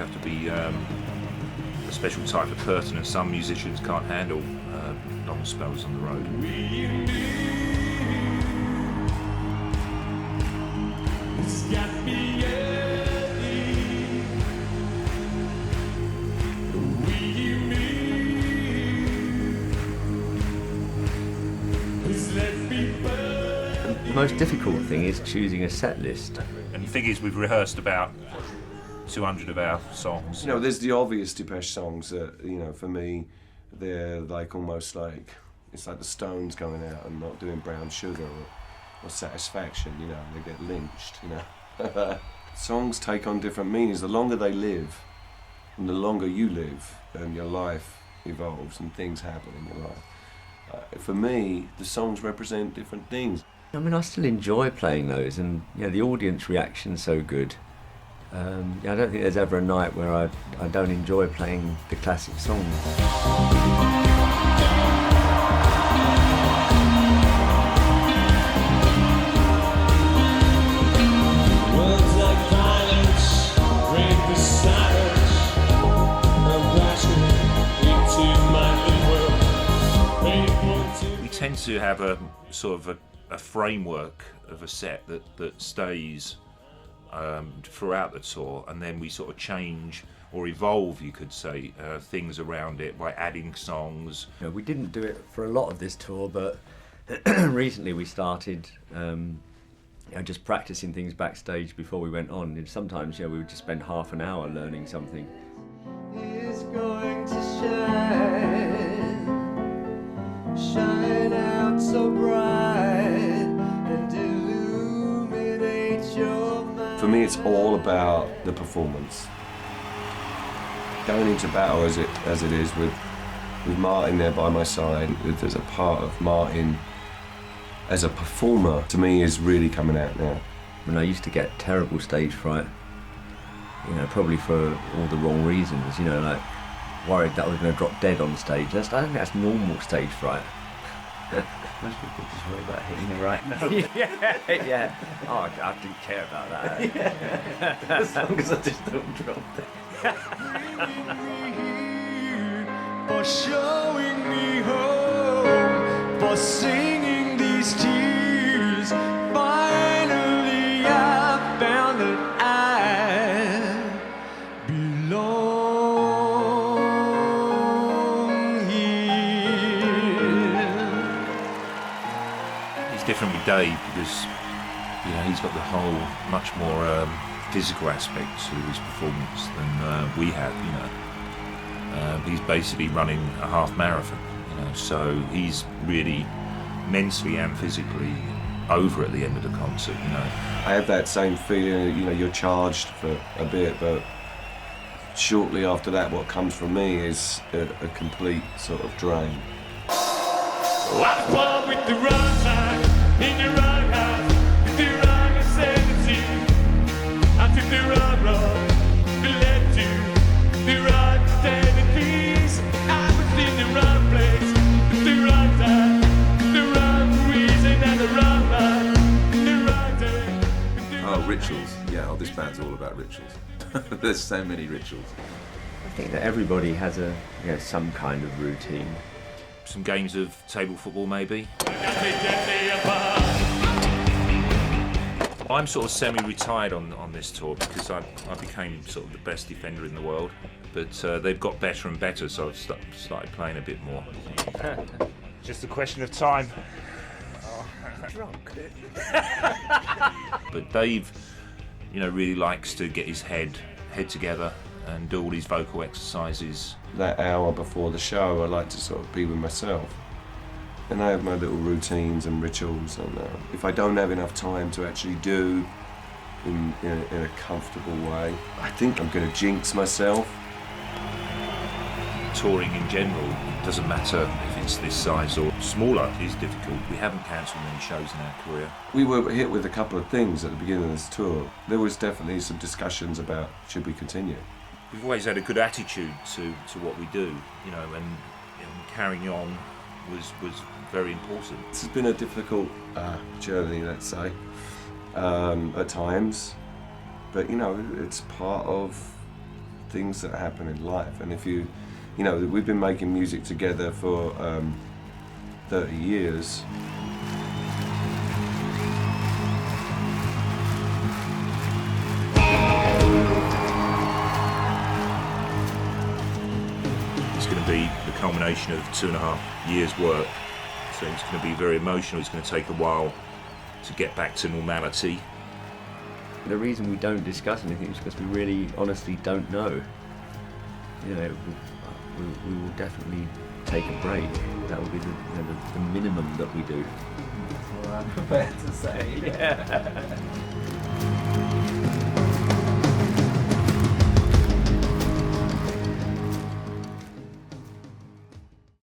have to be a special type of person, and some musicians can't handle long spells on the road. The most difficult thing is choosing a set list. And the thing is, we've rehearsed about 200 of our songs. You know, there's the obvious Depeche songs that, you know, for me, they're like almost like, it's like the Stones going out and not doing Brown Sugar or Satisfaction, you know, they get lynched, you know. Songs take on different meanings. The longer they live, and the longer you live, and your life evolves and things happen in your life. For me, the songs represent different things. I mean, I still enjoy playing those, and you know, the audience reaction's so good. I don't think there's ever a night where I don't enjoy playing the classic songs. Words like violence break the silence of blasting into my inward. We tend to have a sort of a framework of a set that stays throughout the tour, and then we sort of change or evolve, you could say, things around it by adding songs. You know, we didn't do it for a lot of this tour, but recently we started just practicing things backstage before we went on. And sometimes, we would just spend half an hour learning something. It's going to shine out so bright and illuminate your mind. For me, it's all about the performance. Going into battle as it is with Martin there by my side, there's a part of Martin as a performer, to me, is really coming out now. I mean, I used to get terrible stage fright, probably for all the wrong reasons, like worried that I was going to drop dead on stage. I think that's normal stage fright. Most people just worry about hitting the right note. yeah. Oh, I didn't care about that. Yeah. As long as I just don't drop dead. For showing me hope, for singing these tears. Finally, I found that I belong here. It's different with Dave because he's got the whole much more physical aspect to his performance than we have. He's basically running a half marathon, so he's really mentally and physically over at the end of the concert. I have that same feeling. You're charged for a bit, but shortly after that, what comes from me is a complete sort of drain. What's wrong with the wrong time in the wrong house, with the wrong insanity? I took the wrong road, led to the wrong tendencies. I was in the wrong place, at the wrong time, the wrong reason and the wrong man, the wrong day. Oh, rituals. Yeah, this band's all about rituals. There's so many rituals. I think that everybody has some kind of routine. Some games of table football, maybe. I'm sort of semi-retired on this tour because I became sort of the best defender in the world, but they've got better and better, so I've started playing a bit more. Just a question of time. Drunk. But Dave, really likes to get his head together and do all his vocal exercises. That hour before the show, I like to sort of be with myself. And I have my little routines and rituals, and if I don't have enough time to actually do in a comfortable way, I think I'm going to jinx myself. Touring in general, it doesn't matter if it's this size or smaller, is difficult. We haven't cancelled many shows in our career. We were hit with a couple of things at the beginning of this tour. There was definitely some discussions about should we continue. We've always had a good attitude to what we do, and carrying on was very important. This has been a difficult journey, let's say, at times, but it's part of things that happen in life. And if you know, we've been making music together for 30 years. It's going to be the culmination of 2.5 years' work, so it's going to be very emotional. It's going to take a while to get back to normality. The reason we don't discuss anything is because we really honestly don't know. You know, we will definitely take a break. That will be the minimum that we do. That's what I'm prepared to say. Yeah.